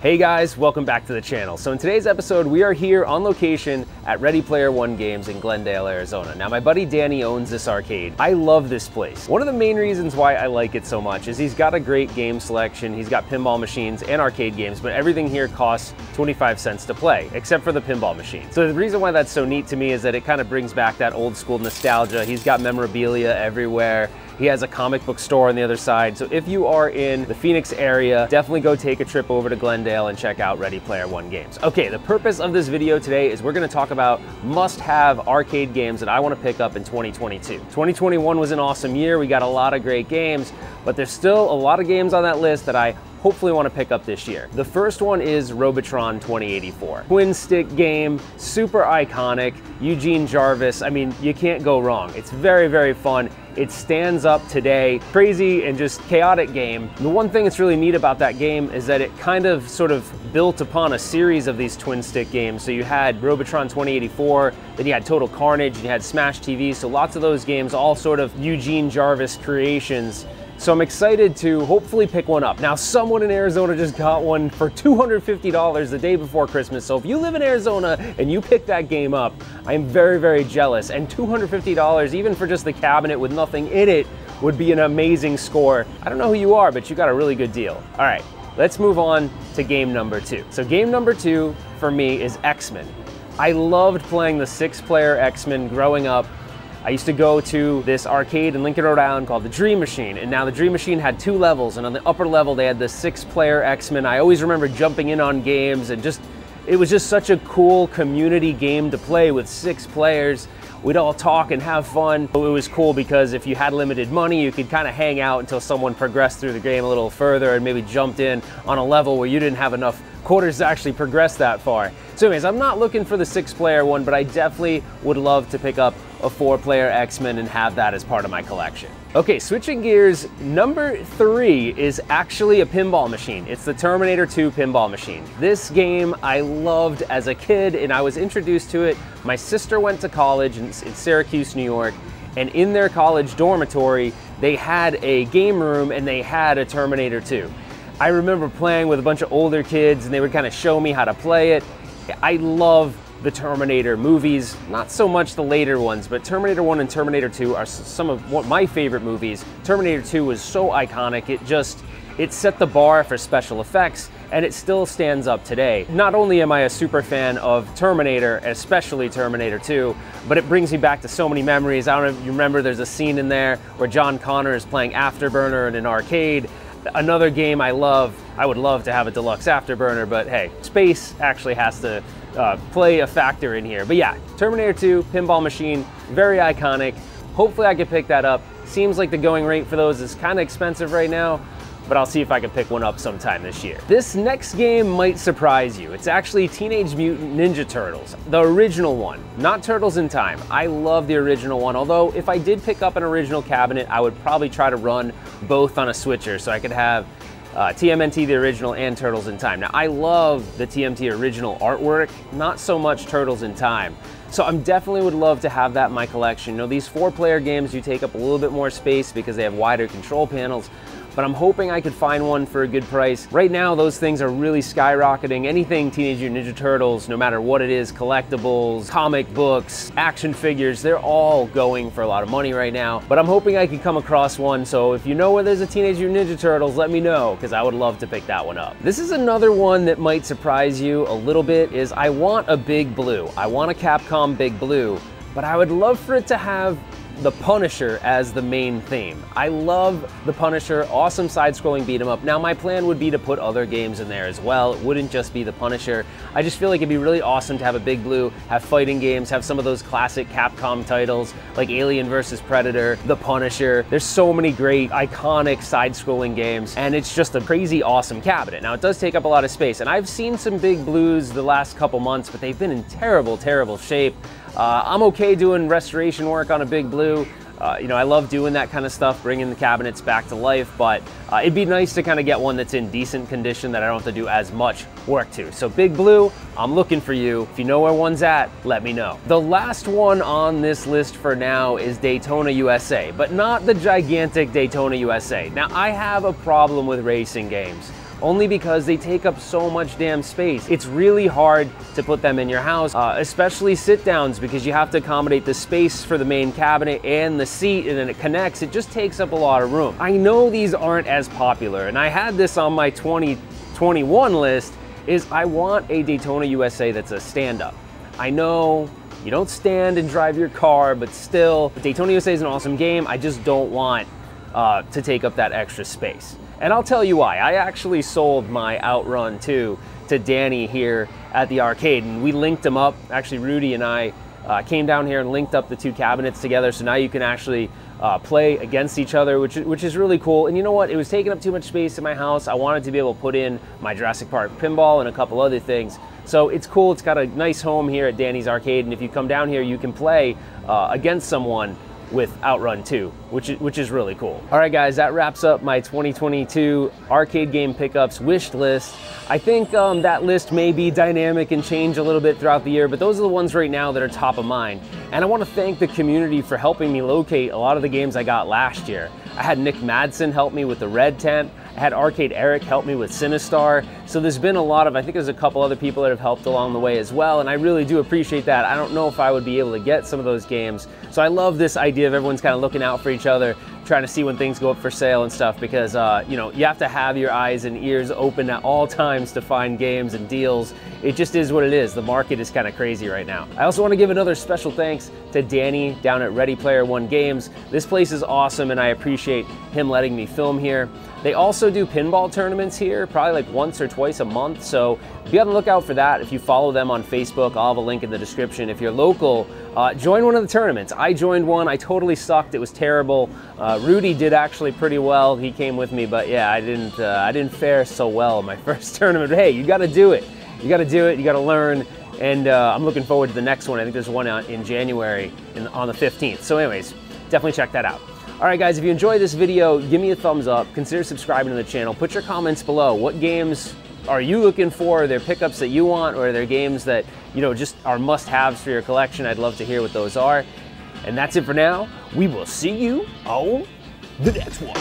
Hey guys, welcome back to the channel. So in today's episode, we are here on location at Ready Player One Games in Glendale, Arizona. Now my buddy Danny owns this arcade. I love this place. One of the main reasons why I like it so much is he's got a great game selection. He's got pinball machines and arcade games, but everything here costs 25 cents to play, except for the pinball machine. So the reason why that's so neat to me is that it kind of brings back that old school nostalgia. He's got memorabilia everywhere. He has a comic book store on the other side. So if you are in the Phoenix area, definitely go take a trip over to Glendale and check out Ready Player One Games. Okay, the purpose of this video today is we're gonna talk about must-have arcade games that I wanna pick up in 2022. 2021 was an awesome year. We got a lot of great games, but there's still a lot of games on that list that I hopefully want to pick up this year. The first one is Robotron 2084. Twin stick game, super iconic, Eugene Jarvis. I mean, you can't go wrong. It's very, very fun. It stands up today. Crazy and just chaotic game. The one thing that's really neat about that game is that it kind of sort of built upon a series of these twin stick games. So you had Robotron 2084, then you had Total Carnage, and you had Smash TV. So lots of those games, all sort of Eugene Jarvis creations. So I'm excited to hopefully pick one up. Now, someone in Arizona just got one for $250 the day before Christmas. So if you live in Arizona and you pick that game up, I am very, very jealous. And $250, even for just the cabinet with nothing in it, would be an amazing score. I don't know who you are, but you got a really good deal. All right, let's move on to game number two. So game number two for me is XMen. I loved playing the 6-player XMen growing up. I used to go to this arcade in Lincoln, Rhode Island called the Dream Machine, and now the Dream Machine had 2 levels, and on the upper level they had the 6-player XMen. I always remember jumping in on games, and it was just such a cool community game to play with 6 players. We'd all talk and have fun. It was cool because if you had limited money, you could kind of hang out until someone progressed through the game a little further and maybe jumped in on a level where you didn't have enough quarters to actually progress that far. So anyways, I'm not looking for the 6-player one, but I definitely would love to pick up a 4-player XMen and have that as part of my collection. Okay, switching gears, number 3 is actually a pinball machine. It's the Terminator II pinball machine. This game I loved as a kid, and I was introduced to it. My sister went to college in Syracuse, New York, and in their college dormitory, they had a game room and they had a Terminator 2. I remember playing with a bunch of older kids and they would kind of show me how to play it. I love the Terminator movies, not so much the later ones, but Terminator 1 and Terminator 2 are some of my favorite movies. Terminator 2 was so iconic, it set the bar for special effects, and it still stands up today. Not only am I a super fan of Terminator, especially Terminator 2, but it brings me back to so many memories. I don't know if you remember, there's a scene in there where John Connor is playing Afterburner in an arcade. Another game I love. I would love to have a deluxe Afterburner, but hey, space actually has to play a factor in here. But yeah, Terminator 2, pinball machine, very iconic. Hopefully I can pick that up. Seems like the going rate for those is kind of expensive right now, but I'll see if I can pick one up sometime this year. This next game might surprise you. It's actually Teenage Mutant Ninja Turtles, the original one, not Turtles in Time. I love the original one, although if I did pick up an original cabinet, I would probably try to run both on a switcher so I could have TMNT the original and Turtles in Time. Now I love the TMT original artwork, not so much Turtles in Time. So I'm definitely would love to have that in my collection. You know, these 4-player games do take up a little bit more space because they have wider control panels, but I'm hoping I could find one for a good price. Right now, those things are really skyrocketing. Anything Teenage Mutant Ninja Turtles, no matter what it is, collectibles, comic books, action figures, they're all going for a lot of money right now. But I'm hoping I could come across one, so if you know where there's a Teenage Mutant Ninja Turtles, let me know, because I would love to pick that one up. This is another one that might surprise you a little bit, is I want a Big Blue. I want a Capcom Big Blue, but I would love for it to have the Punisher as the main theme. I love the Punisher, awesome side-scrolling beat 'em up. Now my plan would be to put other games in there as well. It wouldn't just be the Punisher. I just feel like it'd be really awesome to have a Big Blue, have fighting games, have some of those classic Capcom titles like Alien vs. Predator, the Punisher. There's so many great, iconic side-scrolling games, and it's just a crazy awesome cabinet. Now it does take up a lot of space, and I've seen some Big Blues the last couple months, but they've been in terrible, terrible shape. I'm okay doing restoration work on a Big Blue. You know, I love doing that kind of stuff, bringing the cabinets back to life, but it'd be nice to kind of get one that's in decent condition that I don't have to do as much work to. So Big Blue, I'm looking for you. If you know where one's at, let me know. The last one on this list for now is Daytona USA, but not the gigantic Daytona USA. Now, I have a problem with racing games. only because they take up so much damn space. It's really hard to put them in your house, especially sit downs, because you have to accommodate the space for the main cabinet and the seat, and then it connects. It just takes up a lot of room. I know these aren't as popular, and I had this on my 2021 list, is I want a Daytona USA that's a stand-up. I know you don't stand and drive your car, but still, Daytona USA is an awesome game. I just don't want to take up that extra space. And I'll tell you why. I actually sold my Outrun 2 to Danny here at the arcade, and we linked them up. Actually, Rudy and I came down here and linked up the two cabinets together, so now you can actually play against each other, which is really cool. And you know what? It was taking up too much space in my house. I wanted to be able to put in my Jurassic Park pinball and a couple other things. So it's cool. It's got a nice home here at Danny's Arcade, and if you come down here, you can play against someone with Outrun 2, which is really cool. All right, guys, that wraps up my 2022 arcade game pickups wish list. I think that list may be dynamic and change a little bit throughout the year, but those are the ones right now that are top of mind. And I want to thank the community for helping me locate a lot of the games I got last year. I had Nick Madsen help me with the Red Tent. I had Arcade Eric help me with Sinistar. So there's been a lot of, I think there's a couple other people that have helped along the way as well, and I really do appreciate that. I don't know if I would be able to get some of those games. So I love this idea of everyone's kind of looking out for each other, trying to see when things go up for sale and stuff, because you know, you have to have your eyes and ears open at all times to find games and deals. It just is what it is. The market is kind of crazy right now. I also want to give another special thanks to Danny down at Ready Player One Games. This place is awesome, and I appreciate him letting me film here. They also do pinball tournaments here, probably like once or twice a month, so be on the lookout for that. If you follow them on Facebook, I'll have a link in the description. If you're local, join one of the tournaments. I joined one, I totally sucked, it was terrible. Rudy did actually pretty well, he came with me, but yeah, I didn't fare so well in my first tournament. But hey, you gotta do it. You gotta do it, you gotta learn, and I'm looking forward to the next one. I think there's one in January on the 15th. So anyways, definitely check that out. All right, guys, if you enjoyed this video, give me a thumbs up, consider subscribing to the channel, put your comments below. What games are you looking for? Are there pickups that you want, or are there games that, you know, just are must-haves for your collection? I'd love to hear what those are. And that's it for now. We will see you on the next one.